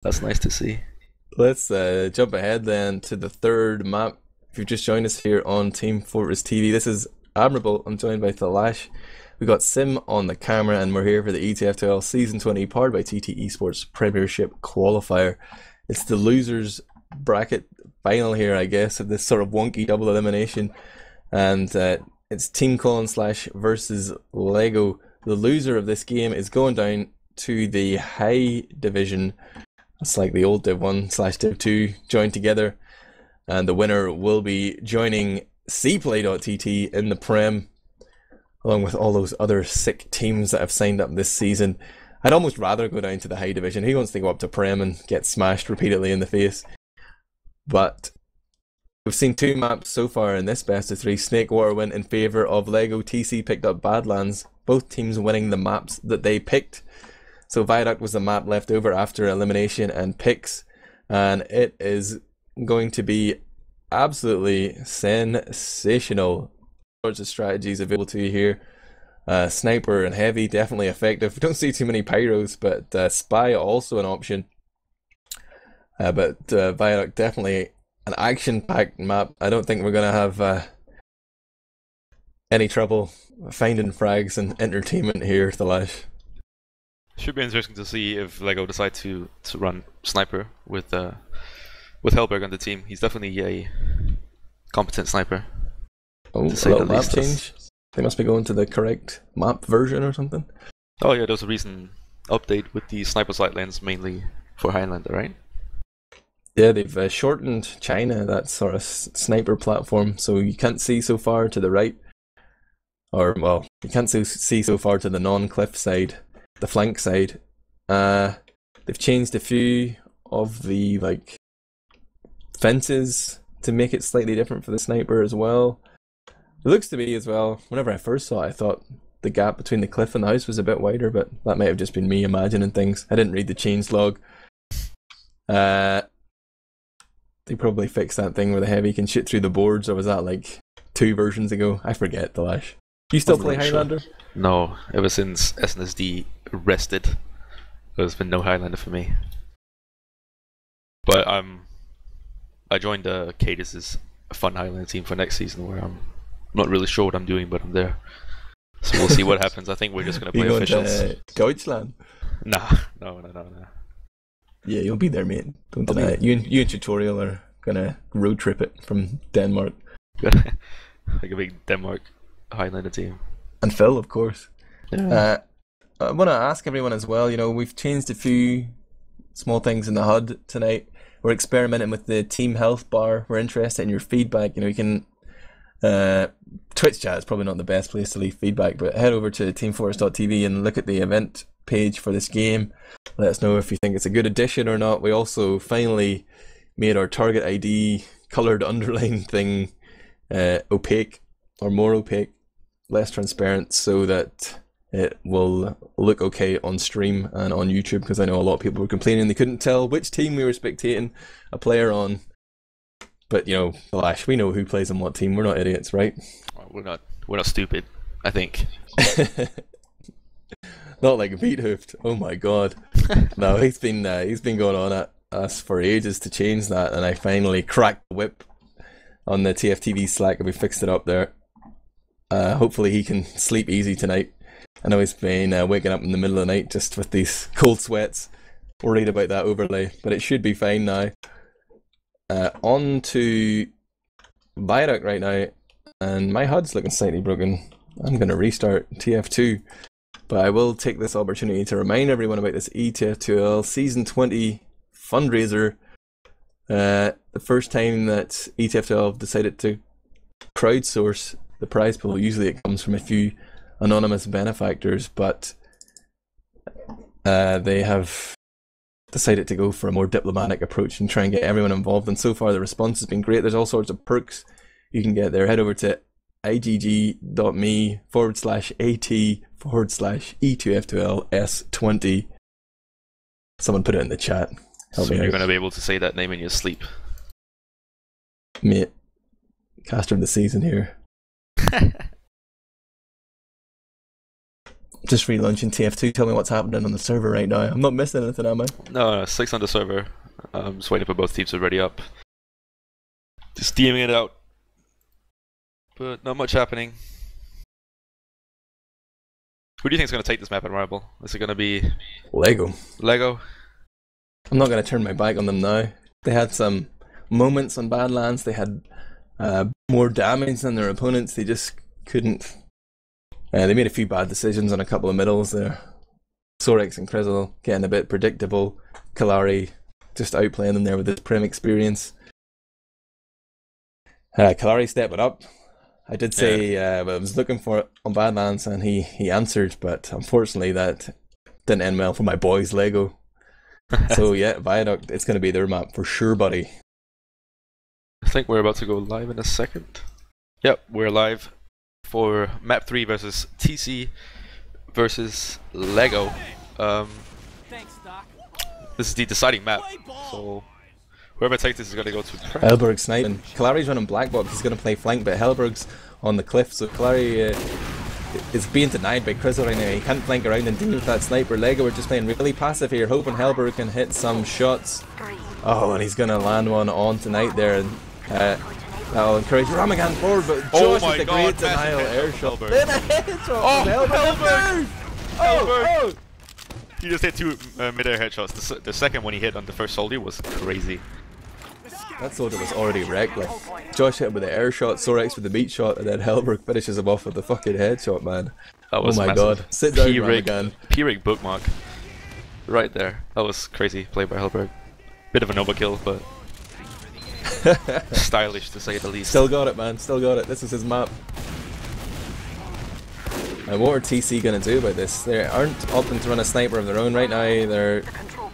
That's nice to see. Let's jump ahead then to the third map. If you've just joined us here on Team Fortress TV, this is Admirable. I'm joined by Thalash. We got Sim on the camera, and we're here for the ETF2L Season 20, powered by TT Esports Premiership Qualifier. It's the losers bracket final here, I guess, of this sort of wonky double elimination, and it's Team Colonslash versus Lego. The loser of this game is going down to the high division. It's like the old Div 1 / Div 2 joined together, and the winner will be joining cplay.tt in the Prem, along with all those other sick teams that have signed up this season. I'd almost rather go down to the high division. Who wants to go up to Prem and get smashed repeatedly in the face? But we've seen two maps so far in this best of three. Snakewater went in favour of Lego. TC picked up Badlands, both teams winning the maps that they picked. So Viaduct was the map left over after elimination and picks, and it is going to be absolutely sensational. Sorts of strategies available to you here. Sniper and heavy, definitely effective. We don't see too many pyros, but spy also an option. But Viaduct, definitely an action-packed map. I don't think we're going to have any trouble finding frags and entertainment here, Thalash. Should be interesting to see if Lego decide to run sniper with Hellberg on the team. He's definitely a competent sniper. Oh, a little map change. They must be going to the correct map version or something. Oh yeah, there's a recent update with the sniper sight lens mainly for Highlander, right? Yeah, they've shortened China, that sort of sniper platform, so you can't see so far to the right. Or, well, you can't see so far to the non-cliff side, the flank side. They've changed a few of the fences to make it slightly different for the sniper as well. It looks to me as well, whenever I first saw it, I thought the gap between the cliff and the house was a bit wider, but that might have just been me imagining things. I didn't read the change log. They probably fixed that thing where the heavy can shoot through the boards, or was that like 2 versions ago? I forget, Thalash. You still play Highlander? Sure. No, ever since SNSD rested, there's been no Highlander for me. But I joined Cadis's fun Highlander team for next season, where I'm not really sure what I'm doing, but I'm there. So we'll see what happens. I think we're just going to play officials. Deutschland? No. Yeah, you'll be there, mate. Don't deny it. You and Tutorial are going to road trip it from Denmark. Like a big Denmark Highlander team. And Phil, of course. Yeah. I want to ask everyone as well, we've changed a few small things in the HUD tonight. We're experimenting with the team health bar. We're interested in your feedback. You can Twitch chat is probably not the best place to leave feedback, but head over to teamfortress.tv and look at the event page for this game. Let us know if you think it's a good addition or not. We also finally made our target ID colored underline thing opaque, or more opaque, less transparent, so that it will look okay on stream and on YouTube, because I know a lot of people were complaining they couldn't tell which team we were spectating a player on. But Thalash, we know who plays on what team. We're not idiots, right? We're not stupid, I think. Not like Beathoofed. Oh my god. No, he's been going on at us for ages to change that, and I finally cracked the whip on the TFTV Slack, and we fixed it up there. Hopefully he can sleep easy tonight. I know he's been waking up in the middle of the night just with these cold sweats, worried about that overlay, but it should be fine now. On to Viaduct right now, and my HUD's looking slightly broken. I'm going to restart TF2, but I will take this opportunity to remind everyone about this ETF2L Season 20 fundraiser. The first time that ETF2L have decided to crowdsource the prize pool. Usually it comes from a few anonymous benefactors, but they have decided to go for a more diplomatic approach and try and get everyone involved, and so far the response has been great. There's all sorts of perks you can get there. Head over to igg.me/at/E2F2L S20. Someone put it in the chat. So you're going to be able to say that name in your sleep. Mate, caster of the season here. Just relaunching TF2. Tell me what's happening on the server right now. I'm not missing anything, am I? No, 6 on the server. I'm just waiting for both teams to ready up. Just DMing it out. But not much happening. Who do you think is going to take this map, Admirable? Is it going to be... Lego. Lego? I'm not going to turn my back on them now. They had some moments on Badlands. They had more damage than their opponents. They just couldn't... they made a few bad decisions on a couple of middles there. Sorex and Crizzle getting a bit predictable. Kalari just outplaying them there with his Prem experience. Kalari stepping up. I did say I was looking for it on Badlands and he answered, but unfortunately that didn't end well for my boys Lego. So yeah, Viaduct, it's going to be their map for sure, buddy. I think we're about to go live in a second. Yep, we're live for map 3 versus TC versus Lego. This is the deciding map, so whoever takes this is going to go to Prem. Hellberg sniping. Kalari's running black box, he's going to play flank, but Hellberg's on the cliff, so Kalari is being denied by Crizzle right now. He can't flank around and deal with that sniper. Lego are just playing really passive here, hoping Hellberg can hit some shots. Oh, and he's going to land one on tonight there, and that'll encourage Ramagan forward, but Josh with the great denial air shot. Then a headshot from Hellberg! Oh! He just hit 2 mid-air headshots. The second one he hit on the first soldier was crazy. That soldier was already wrecked. Like, Josh hit with the air shot, Sorex with the beat shot, and then Hellberg finishes him off with the fucking headshot, man. That was oh my massive. god. Sit down, Ramagan. P-rig bookmark. Right there. That was crazy play by Hellberg. Bit of a overkill, but stylish to say the least. Still got it, man. Still got it. This is his map. And what are TC going to do about this? They aren't opting to run a sniper of their own right now. They're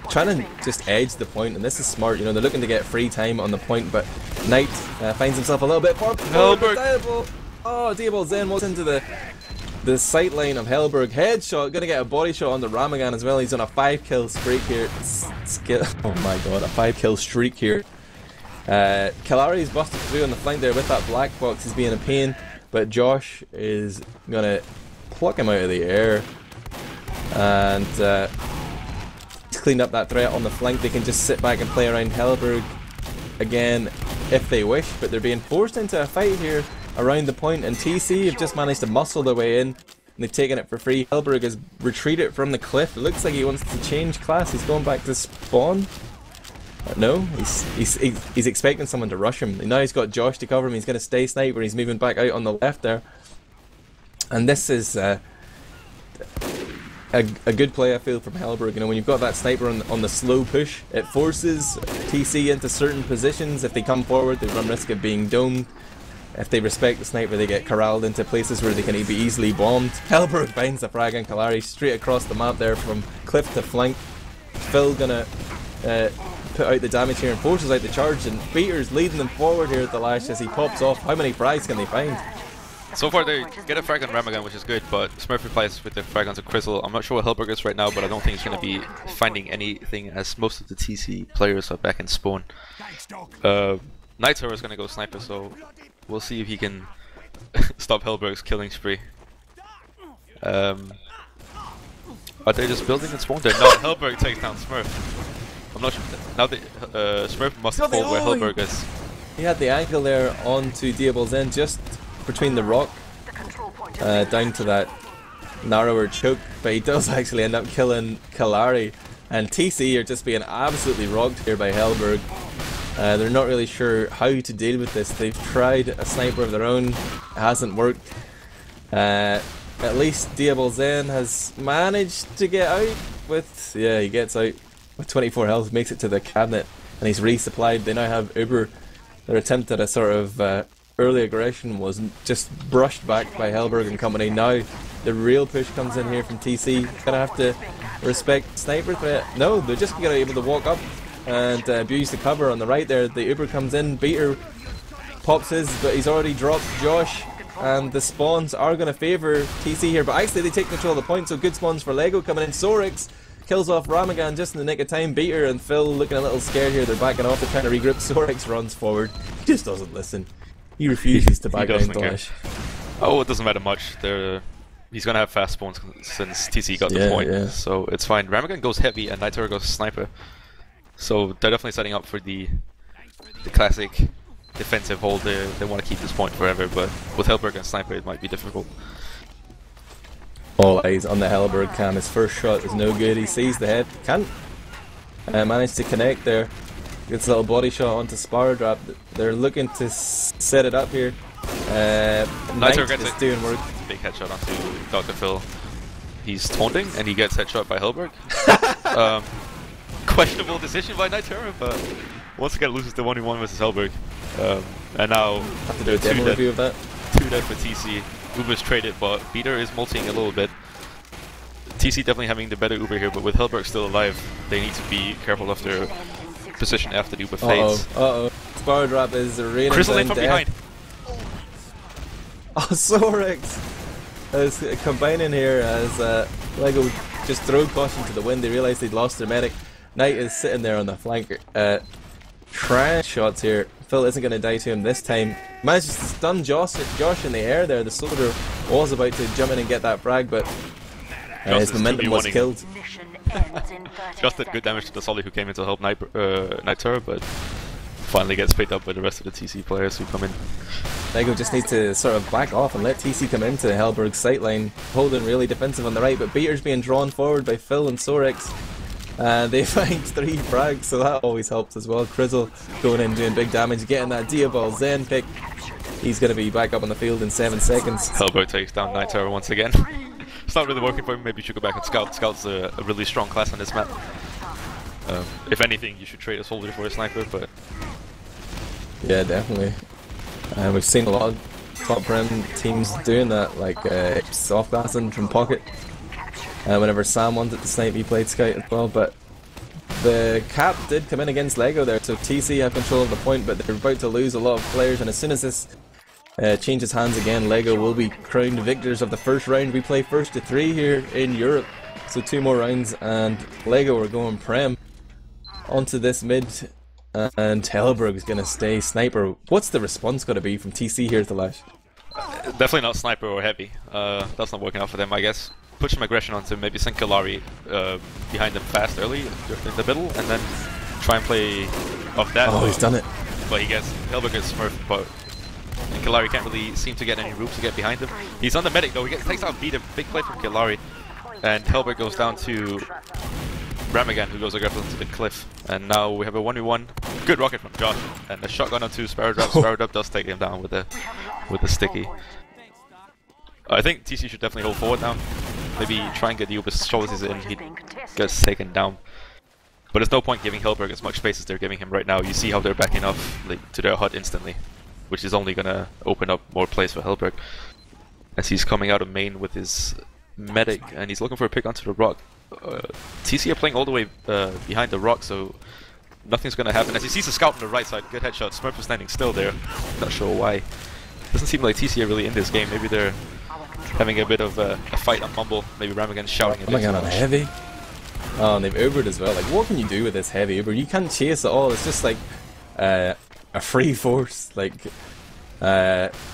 trying to just edge the point, and this is smart. You know, they're looking to get free time on the point, but Knight finds himself a little bit far. Hellberg! Oh, Diable Zen walks into the sight line of Hellberg. Headshot, gonna get a body shot on the Ramagan as well. He's on a 5-kill streak here. Oh my god, a 5-kill streak here. Kalari's busted through on the flank there with that black box. He's being a pain, but Josh is gonna pluck him out of the air, and he's cleaned up that threat on the flank. They can just sit back and play around Hellberg again if they wish, but they're being forced into a fight here around the point, and TC have just managed to muscle their way in, and they've taken it for free. Hellberg has retreated from the cliff. It looks like he wants to change class. He's going back to spawn. No, he's expecting someone to rush him. Now he's got Josh to cover him. He's going to stay sniper. He's moving back out on the left there. And this is a good play, I feel, from Hellberg. You know, when you've got that sniper on the slow push, it forces TC into certain positions. If they come forward, they run risk of being domed. If they respect the sniper, they get corralled into places where they can be easily bombed. Hellberg finds the frag on Kalari straight across the map there from cliff to flank. Phil gonna put out the damage here and forces out the charge, and Peter's leading them forward here at the Thalash as he pops off. How many frags can they find? So far they get a frag on Ramagan, which is good, but Smurf replies with the frag onto Crizzle. I'm not sure what Hellberg is right now, but I don't think he's going to be finding anything, as most of the TC players are back in spawn. Night Terror is going to go sniper, so we'll see if he can stop Hellberg's killing spree. Are they just building and spawn there? No, Hellberg takes down Smurf. I'm not sure. Now Smurf must have pulled where Hellberg is. He had the ankle there onto Diable's end, just between the rock down to that narrower choke, but he does actually end up killing Kalari, and TC are just being absolutely rocked here by Hellberg. They're not really sure how to deal with this. They've tried a sniper of their own, it hasn't worked. At least Diable Zen has managed to get out with, yeah, he gets out with 24 health, makes it to the cabinet, and he's resupplied. They now have Uber. Their attempt at a sort of early aggression was just brushed back by Hellberg and company. Now the real push comes in here from TC. Gonna have to respect sniper threat. No, they're just gonna be able to walk up and abuse the cover on the right there. The Uber comes in, Beater pops his, but he's already dropped Josh, and the spawns are gonna favour TC here, but actually they take control of the point, so good spawns for Lego coming in. Sorex kills off Ramagan just in the nick of time. Beater and Phil looking a little scared here. They're backing off, they're trying to regroup. Sorex runs forward. He just doesn't listen. He refuses to back down Thalash. Oh, it doesn't matter much. He's gonna have fast spawns since TC got the point, so it's fine. Ramagan goes heavy and Nitara goes sniper. So they're definitely setting up for the classic defensive hold. They want to keep this point forever, but with Hellberg and sniper it might be difficult. All eyes on the Hellberg cam. His first shot is no good. He sees the head. Can't manage to connect there. Gets a little body shot onto Spar Drop. They're looking to set it up here. Nitara gets is doing work. Big headshot onto Dr. Phil. He's taunting and he gets headshot by Hellberg. Questionable decision by Nitara, but once again loses the 1v1 versus Hellberg. And now have to do a demo review of that. 2 dead for TC. Uber's traded, but Beater is multing a little bit. TC definitely having the better Uber here, but with Hellberg still alive, they need to be careful of their position after the Uber fades. Spar Drop is raining Crystal in down from behind. Oh, Sorex is combining here as Lego just throw caution to the wind. They realised they'd lost their medic. Knight is sitting there on the flanker. Trash shots here. Phil isn't going to die to him this time. Manages to stun Josh in the air there. The soldier was about to jump in and get that frag, but his momentum was killed. Just did good damage to the Solly who came in to help Nitara, but finally gets picked up by the rest of the TC players who come in. Lego just needs to sort of back off and let TC come into Hellberg's sightline. Holding really defensive on the right, but Beater's being drawn forward by Phil and Sorex. They find 3 frags, so that always helps as well. Crizzle going in doing big damage, getting that Diabol Zen pick. He's going to be back up on the field in 7 seconds. Hellberg takes down Nitara once again. It's not really working for him. Maybe you should go back and scout. Scout's a really strong class on this map. If anything, you should trade a soldier for a sniper, but... Yeah, definitely. We've seen a lot of top prem teams doing that, like soft glassing from pocket. Whenever Sam wanted to snipe, he played Scout as well, but the cap did come in against Lego there, so TC have control of the point, but they're about to lose a lot of players, and as soon as this changes hands again, Lego will be crowned victors of the first round. We play first to 3 here in Europe, so 2 more rounds, and Lego are going prem onto this mid, and Hellberg is going to stay sniper. What's the response going to be from TC here, Thalash? Definitely not sniper or heavy. That's not working out for them, I guess. Push some aggression onto maybe send Kalari behind them fast early in the middle, and then try and play off that. Oh, he's done it. But he gets Hellberg gets smurfed, but and Kalari can't really seem to get any room to get behind him. He's on the medic though. He takes out Beat him. Big play from Kalari, and Hellberg goes down to Ramagan, who goes aggressive onto the cliff. And now we have a 1v1. Good rocket from Josh, and a shotgun onto Sparrow Drop. Sparrow Drop does take him down with the sticky. I think TC should definitely hold forward now. Maybe try and get the Uber's shoulders in, he gets taken down. But there's no point giving Hellberg as much space as they're giving him right now. You see how they're backing off to their hut instantly, which is only gonna open up more place for Hellberg. As he's coming out of main with his medic, and he's looking for a pick onto the rock. TC are playing all the way behind the rock, so nothing's gonna happen. As he sees the scout on the right side, good headshot. Smurf is standing still there. Not sure why. Doesn't seem like TC are really in this game. Maybe they're having a bit of a fight on Mumble. Maybe Ramagan's shouting a bit. Ramagan on heavy. Oh, and they've Ubered as well. Like, what can you do with this heavy Uber? You can't chase at all. It's just like a free force. Like,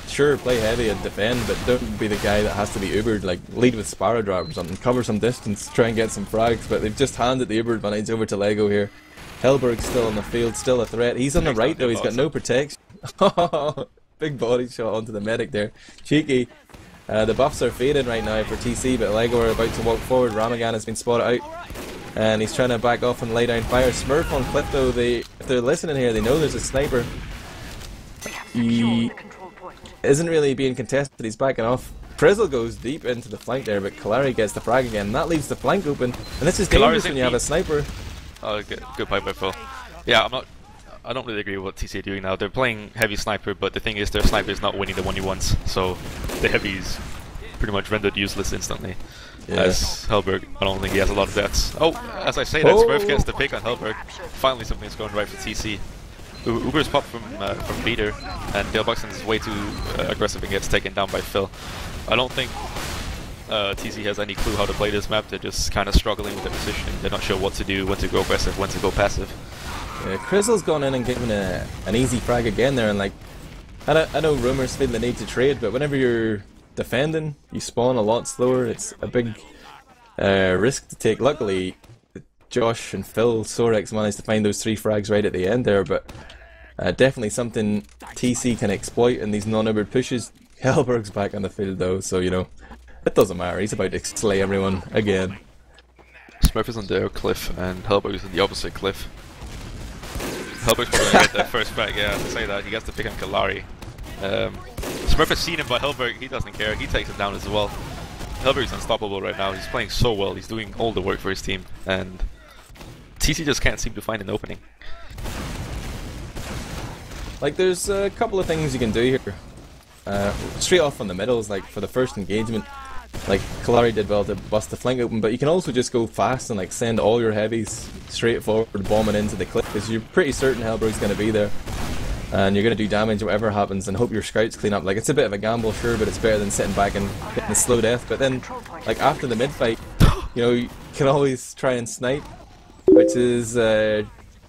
sure, play heavy and defend, but don't be the guy that has to be Ubered. Like, lead with Sparrow Drop or something. Cover some distance, try and get some frags. But they've just handed the Uber advantage over to Lego here. Hellberg's still on the field, still a threat. He's on the right though. He's got no protection. Big body shot onto the medic there. Cheeky. The buffs are fading right now for TC, but Lego are about to walk forward. Ramagan has been spotted out, and he's trying to back off and lay down fire. Smurf on clip though, if they're listening here, they know there's a sniper. He isn't really being contested, he's backing off. Crizzle goes deep into the flank there, but Kalari gets the frag again, and that leaves the flank open. And this is dangerous when you have a sniper. Oh, good pipe by Phil. Yeah, I don't really agree with what TC are doing now. They're playing heavy sniper, but the thing is their sniper is not winning the 1v1s, so the heavy is pretty much rendered useless instantly. Yeah. As Hellberg, I don't think he has a lot of deaths. Oh, as I say that, Smurf gets the pick on Hellberg. Finally something's going right for TC. Uber's popped from Beater, and Dale Buxton is way too aggressive and gets taken down by Phil. I don't think TC has any clue how to play this map. They're just kind of struggling with their positioning. They're not sure what to do, when to go aggressive, when to go passive. Yeah, Crizzle's gone in and given an easy frag again there, and like, I know Rumors feel the need to trade, but whenever you're defending, you spawn a lot slower. It's a big risk to take. Luckily, Josh and Phil Sorex managed to find those 3 frags right at the end there, but definitely something TC can exploit in these non-ubered pushes. Hellberg's back on the field though, so you know, it doesn't matter. He's about to slay everyone again. Smurf is on their cliff and Hellberg is on the opposite cliff. Hellberg's probably gonna get that first frag, yeah, to say that. He gets to pick on Kalari. Smurf has seen him, but Hellberg, he doesn't care. He takes it down as well. Hellberg's unstoppable right now. He's playing so well. He's doing all the work for his team, and TC just can't seem to find an opening. Like, there's a couple of things you can do here. Straight off on the middles, like for the first engagement, like Kalari did well to bust the flank open, but you can also just go fast and like send all your heavies straight forward, bombing into the cliff, because you're pretty certain Hellberg's going to be there. And you're going to do damage whatever happens and hope your scouts clean up. Like, it's a bit of a gamble, sure, but it's better than sitting back and getting a slow death. But then, like, after the mid-fight, you know, you can always try and snipe, which is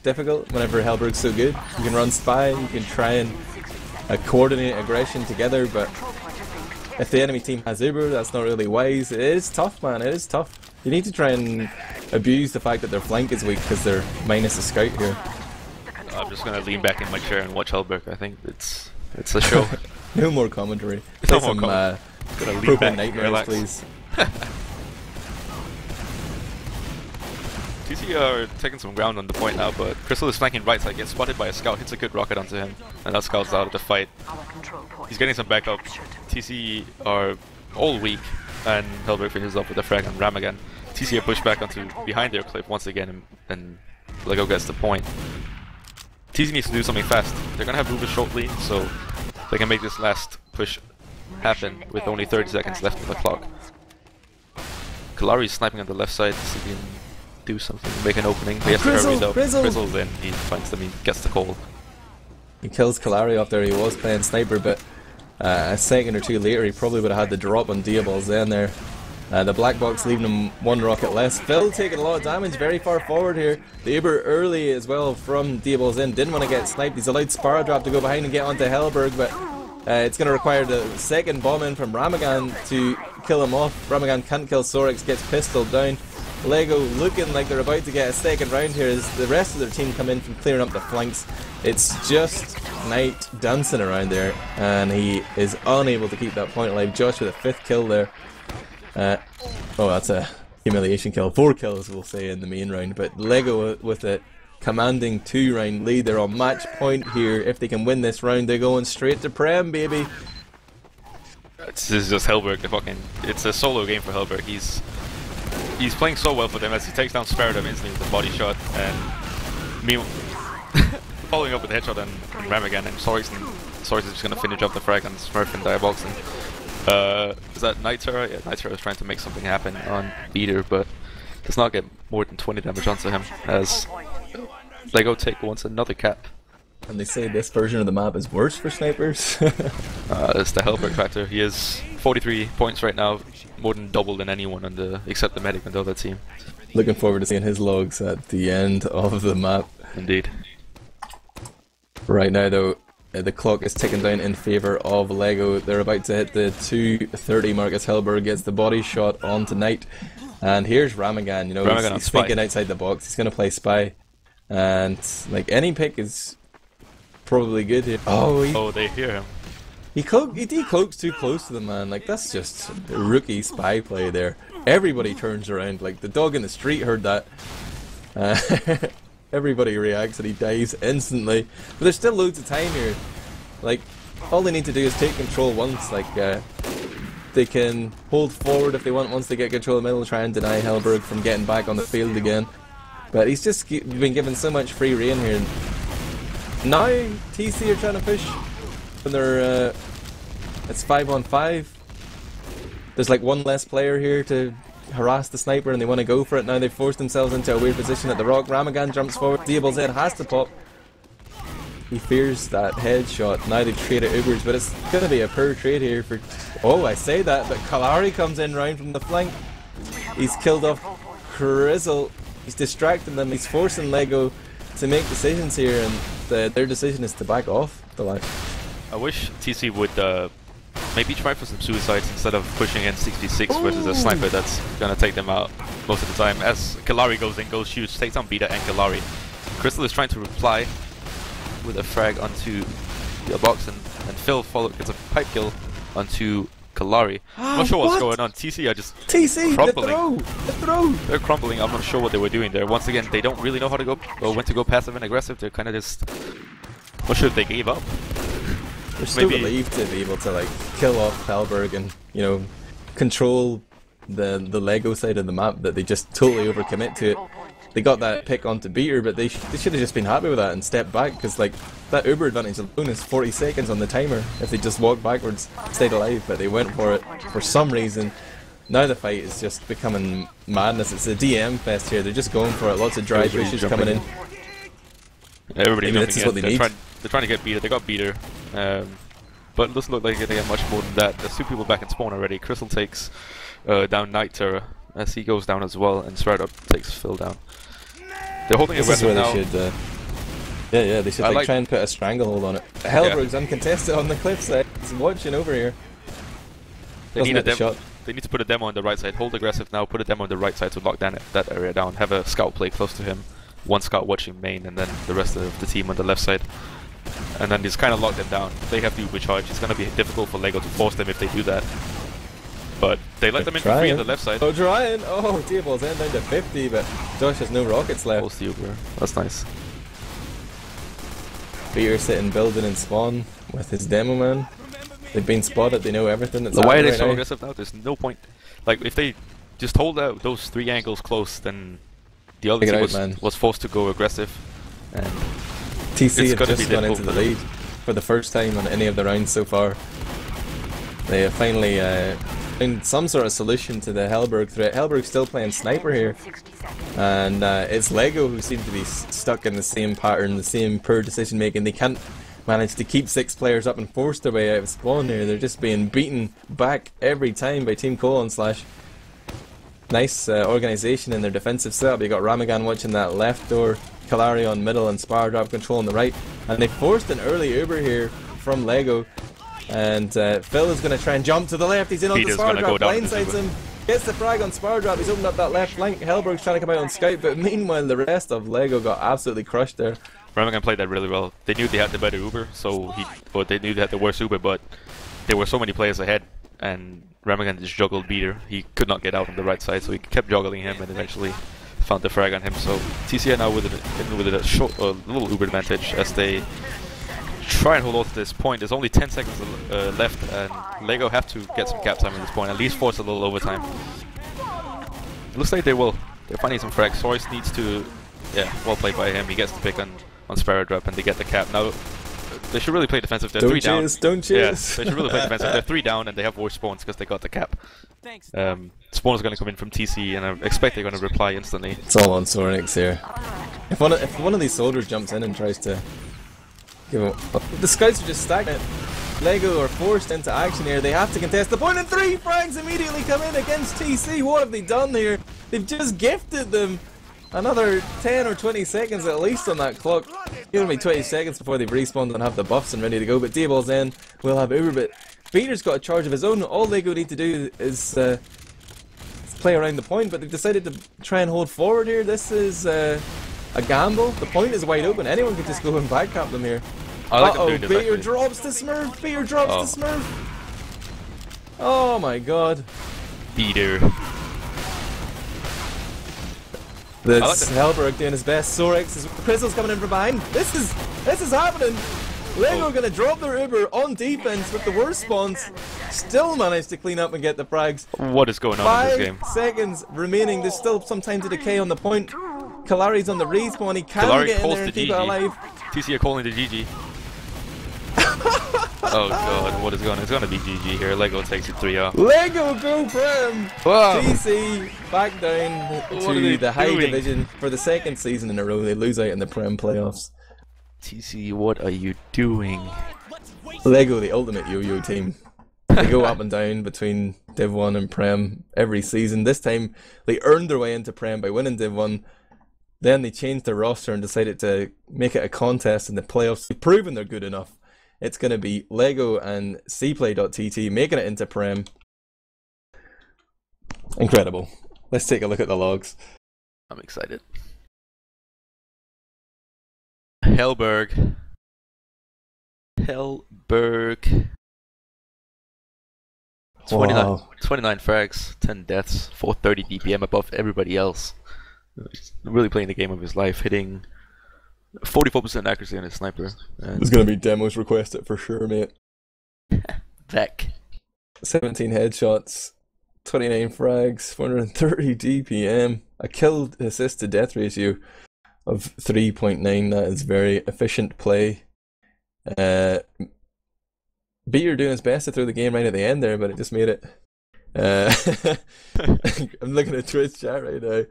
difficult whenever Hellberg's so good. You can run spy, you can try and coordinate aggression together, but if the enemy team has Uber, that's not really wise. It is tough, man, it is tough. You need to try and abuse the fact that their flank is weak because they're minus a scout here. I'm just gonna lean back in my chair and watch Hellberg. I think it's a show. No more commentary. No Play more some Propane Nightmares, relax. please. TC are taking some ground on the point now, but Crystal is flanking right side, gets spotted by a scout, hits a good rocket onto him, and that scout's out of the fight. He's getting some backup. TC are all weak, and Hellberg finishes up with a frag on Ram again. TC are pushed back onto behind their cliff once again, and Lego gets the point. TC needs to do something fast. They're gonna have Rubus shortly, so they can make this last push happen with only 30 seconds left on the clock. Kalari's sniping on the left side to see if he can do something, make an opening. He has to hurry though. Grizzle then he finds them, he gets the call. He kills Kalari up there. He was playing sniper, but a second or two later he probably would have had the drop on Diabol's then there. The black box leaving him 1 rocket less. Phil taking a lot of damage very far forward here. The Uber early as well from Diabol's in. Didn't want to get sniped. He's allowed Spara Drop to go behind and get onto Hellberg, but it's going to require the second bomb in from Ramagan to kill him off. Ramagan can't kill Sorex, gets pistoled down. Lego looking like they're about to get a second round here as the rest of their team come in from clearing up the flanks. It's just Knight dancing around there, and he is unable to keep that point alive. Josh with a 5th kill there. Oh, that's a humiliation kill. 4 kills, we'll say, in the main round. But Lego with a commanding 2-round lead. They're on match point here. If they can win this round, they're going straight to Prem, baby. This is just Hellberg. It's a solo game for Hellberg. He's playing so well for them as he takes down Sparadam instantly with a body shot, and following up with a headshot on Ram again, and Sorex is just going to finish up the frag on Smurf and Diabox. Is that Nitera? Yeah, Nitera is trying to make something happen on Beater, but does not get more than 20 damage onto him as Lego Take wants another cap. And they say this version of the map is worse for snipers. It's the Hellberg factor. He has 43 points right now, more than double than anyone on except the medic on the other team. Looking forward to seeing his logs at the end of the map. Indeed. Right now though, the clock is ticking down in favour of Lego. They're about to hit the 2:30 mark as Hellberg gets the body shot onto Knight. And here's Ramagan, you know, he's thinking outside the box. He's going to play spy. And like any pick is probably good here. Oh, they hear him. He decloaks too close to the man. Like, that's just rookie spy play there. Everybody turns around. Like, the dog in the street heard that. Everybody reacts and he dies instantly. But there's still loads of time here. Like, all they need to do is take control once. Like, they can hold forward if they want once they get control of the middle, try and deny Hellberg from getting back on the field again. But he's just been given so much free rein here. Now TC are trying to push when they're it's 5-on-5. There's like one less player here to harass the sniper and they want to go for it. Now they've forced themselves into a weird position at the rock. Ramagan jumps forward. Diabol's head has to pop. He fears that headshot. Now they've traded Ubers, but it's going to be a poor trade here for... Oh, I say that, but Kalari comes in round from the flank. He's killed off Crizzle. He's distracting them. He's forcing Lego to make decisions here, and their decision is to back off Thalash. I wish TC would maybe try for some suicides instead of pushing in 6v6 versus a sniper that's gonna take them out most of the time. As Kalari goes in, goes shoots, takes on Beta and Kalari. Crystal is trying to reply with a frag onto the box, and Phil gets a pipe kill onto Kalari. I'm not sure what's going on. TC are just crumbling. The throw! They're crumbling. I'm not sure what they were doing there. Once again, they don't really know how to go or when to go passive and aggressive. They're kind of just not sure if they gave up. They're still relieved to be able to like kill off Halberg and, you know, control the Lego side of the map that they just totally overcommit to it. They got that pick onto Beater, but they should have just been happy with that and stepped back, because like that Uber advantage alone is 40 seconds on the timer if they just walked backwards, stayed alive. But they went for it for some reason. Now the fight is just becoming madness. It's a DM fest here. They're just going for it. Lots of dry pushes coming in. Everybody this is what they need. They're trying to get Beater. They got Beater, but it doesn't look like they get much more than that. There's 2 people back in spawn already. Crystal takes down Night Terror as he goes down as well, and Stride Up takes Phil down. They're holding a weapon now. They should like try and put a stranglehold on it. Helberg's uncontested on the cliffside. He's watching over here. They need to put a demo on the right side. Hold aggressive now. Put a demo on the right side to lock that area down. Have a scout play close to him. 1 scout watching main, and then the rest of the team on the left side. And then just kind of lock them down. They have the Uber charge. It's going to be difficult for Lego to force them if they do that. But they let them in for free on the left side. Oh, trying! Oh, Diabol's end down to 50, but Josh has no rockets left. Pulls the Uber. That's nice. Peter sitting building in spawn with his demo man. They've been spotted, they know everything that's happening. Why are they right so now. aggressive now? There's no point. Like, if they just hold out those 3 angles close, then the other team was forced to go aggressive. And TC have just gone into the lead for the first time on any of the rounds so far. They have finally found some sort of solution to the Helberg threat. Helberg's still playing sniper here, and it's Lego who seem to be stuck in the same pattern, the same poor decision making. They can't manage to keep 6 players up and force their way out of spawn here. They're just being beaten back every time by Team Colonslash. Nice organisation in their defensive setup. You got Ramagan watching that left door, Kalari on middle, and Spardrop control on the right. And they forced an early Uber here from Lego. And Phil is going to try and jump to the left. He's in on the Spardrop, blindsides him, gets the frag on Spardrop. He's opened up that left flank. Helberg's trying to come out on scout, but meanwhile the rest of Lego got absolutely crushed there. Ramagan played that really well. They knew they had the better Uber, but they knew they had the worst Uber, but there were so many players ahead, and Ramagan just juggled Beater. He could not get out on the right side, so he kept juggling him and eventually found the frag on him. So TC are now with a little Uber advantage as they try and hold on to this point. There's only 10 seconds left, and Lego have to get some cap time at this point, at least force a little overtime. It looks like they will. They're finding some frags. Source needs to, well played by him. He gets the pick on Sparrow Drop, and they get the cap. Now, they should really play defensive. They're 3 down. Don't chase. Yeah, they should really play defensive. They're 3 down, and they have worse spawns because they got the cap. Spawn is going to come in from TC, and I expect they're going to reply instantly. It's all on Sornix here. If one of these soldiers jumps in and tries to give him, the scouts are just stagnant. Lego are forced into action here. They have to contest the point, and 3 frags immediately come in against TC. What have they done here? They've just gifted them another 10 or 20 seconds at least on that clock. Give me 20 seconds before they've respawned and have the buffs and ready to go. But Dayball's in. We'll have Uber, but Peter's got a charge of his own. All Lego need to do is play around the point, but they've decided to try and hold forward here. This is a gamble. The point is wide open. Anyone could just go and backcap them here. Uh-oh, Peter drops the Smurf. Peter drops the Smurf. Oh my god. Peter. That's Helberg doing his best. Sorex Crystal's coming in from behind. This is happening. Lego are going to drop their Uber on defense with the worst spawns. Still managed to clean up and get the frags. What is going on in this game? 5 seconds remaining. There's still some time to decay on the point. Kalari's on the respawn. He can get in there and keep it alive. TC are calling the GG. Oh god, what is going on? It's going to be GG here. Lego takes it 3-0. Lego go Prem! Wow. TC back down to the high division for the 2nd season in a row. They lose out in the Prem playoffs. TC, what are you doing? Lego, the ultimate yo-yo team. They go up and down between Div 1 and Prem every season. This time, they earned their way into Prem by winning Div 1. Then they changed their roster and decided to make it a contest in the playoffs. They've proven they're good enough It's going to be Lego and cplay.tt making it into Prem. Incredible. Let's take a look at the logs. I'm excited. Hellberg. 29 frags, 10 deaths, 430 DPM above everybody else. He's really playing the game of his life, hitting 44% accuracy on his sniper. There's going to be demos requested for sure, mate. Vec. 17 headshots, 29 frags, 430 DPM, a kill assist to death ratio of 3.9. That is very efficient play. Beater doing his best to throw the game right at the end there, but it just made it. I'm looking at Twitch chat right now.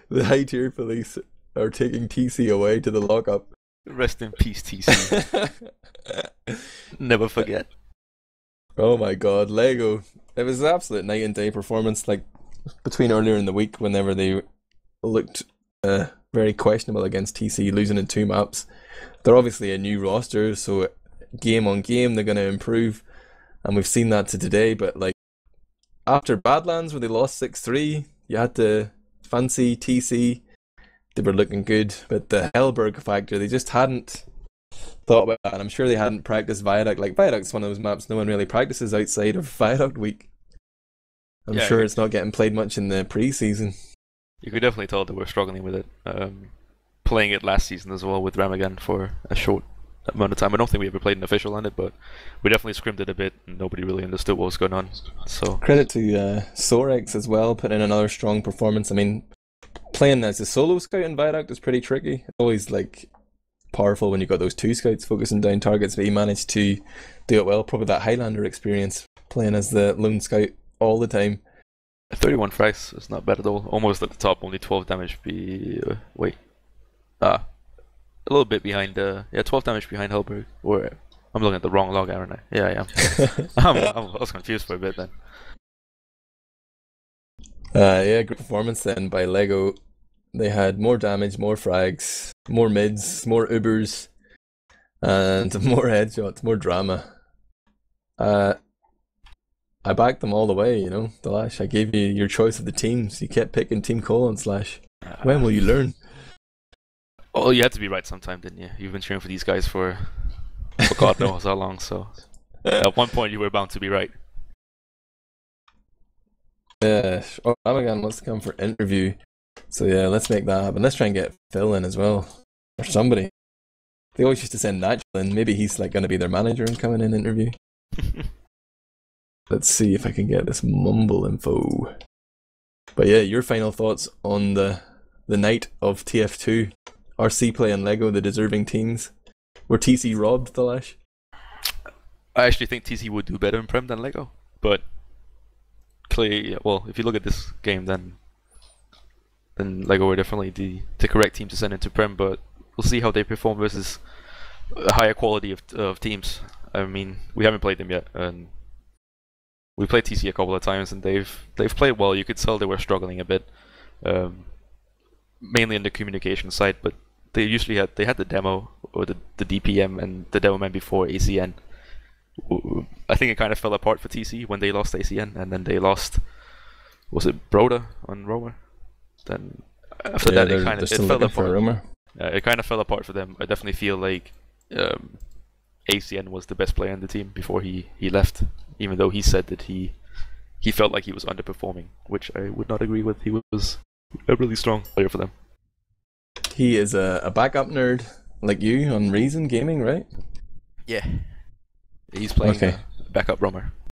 The high tier police are taking TC away to the lockup. Rest in peace, TC. Never forget. Oh my god, Lego. It was an absolute night and day performance, like between earlier in the week whenever they looked very questionable against TC, losing in 2 maps. They're obviously a new roster, so game on game they're going to improve, and we've seen that to today. But like after Badlands where they lost 6-3, you had to fancy TC. They were looking good, but the Hellberg factor, they just hadn't thought about that, and I'm sure they hadn't practiced Viaduct. Like Viaduct's one of those maps no one really practices outside of Viaduct week. I'm sure it's not getting played much in the pre-season. You could definitely tell they were struggling with it. Playing it last season as well with Ramagan for a short amount of time. I don't think we ever played an official on it, but we definitely scrimmed it a bit and nobody really understood what was going on. So credit to Sorex as well, putting in another strong performance. I mean, playing as a solo scout in Viaduct is pretty tricky. It's always like powerful when you've got those 2 scouts focusing down targets, but he managed to do it well. Probably that Highlander experience, playing as the lone scout all the time. 31 frags is not bad at all. Almost at the top, only 12 damage. A little bit behind. 12 damage behind Hellberg. Or I'm looking at the wrong log, aren't I? Yeah, I am. I was confused for a bit then. Good performance then by Lego. They had more damage, more frags, more mids, more Ubers, and more headshots, more drama. I backed them all the way, you know, Thalash. I gave you your choice of the teams. You kept picking Team Colonslash. When will you learn? Oh, you had to be right sometime, didn't you? You've been cheering for these guys for God knows how long, so at one point you were bound to be right. Ramagan wants to come for interview. So yeah, let's make that happen. Let's try and get Phil in as well. Or somebody. They always used to send Natural in. Maybe he's like going to be their manager and come in and interview. Let's see if I can get this mumble info. But yeah, your final thoughts on the night of TF2. RC Play and Lego, the deserving teams. Were TC robbed, Thalash? I actually think TC would do better in Prem than Lego. But clearly, well, if you look at this game, then Lego were definitely the correct team to send into Prem. But we'll see how they perform versus a higher quality of teams. I mean, we haven't played them yet, and we played TC a couple of times, and they've played well. You could tell they were struggling a bit, mainly on the communication side. But they usually had the demo or the DPM and the demo man before ACN. I think it kind of fell apart for TC when they lost ACN, and then they lost, was it Broda on Roamer? Then after that it fell apart. It kind of fell apart for them. I definitely feel like ACN was the best player on the team before he left, even though he said that he felt like he was underperforming, which I would not agree with. He was a really strong player for them. He is a backup nerd like you on Reason Gaming, right? Yeah. He's playing backup roamer.